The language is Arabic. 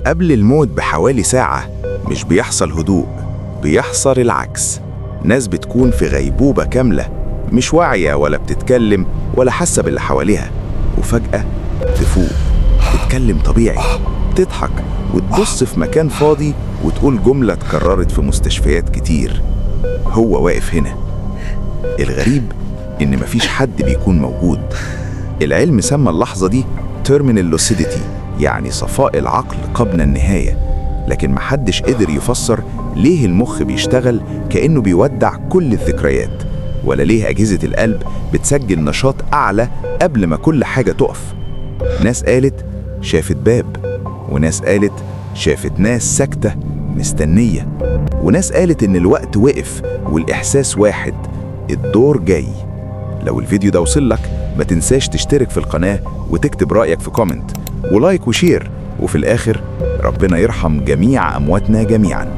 قبل الموت بحوالي ساعة مش بيحصل هدوء، بيحصل العكس. ناس بتكون في غيبوبة كاملة، مش واعية ولا بتتكلم ولا حاسة باللي حواليها، وفجأة تفوق، تتكلم طبيعي، تضحك وتبص في مكان فاضي وتقول جملة اتكررت في مستشفيات كتير: هو واقف هنا. الغريب إن مفيش حد بيكون موجود. العلم سمى اللحظة دي terminal lucidity، يعني صفاء العقل قبل النهاية، لكن محدش قدر يفسر ليه المخ بيشتغل كأنه بيودع كل الذكريات، ولا ليه أجهزة القلب بتسجل نشاط أعلى قبل ما كل حاجة تقف. ناس قالت شافت باب، وناس قالت شافت ناس ساكتة مستنية، وناس قالت إن الوقت وقف والإحساس واحد: الدور جاي. لو الفيديو ده وصل لك ما تنساش تشترك في القناة وتكتب رأيك في كومنت ولايك وشير، وفي الآخر ربنا يرحم جميع أمواتنا جميعاً.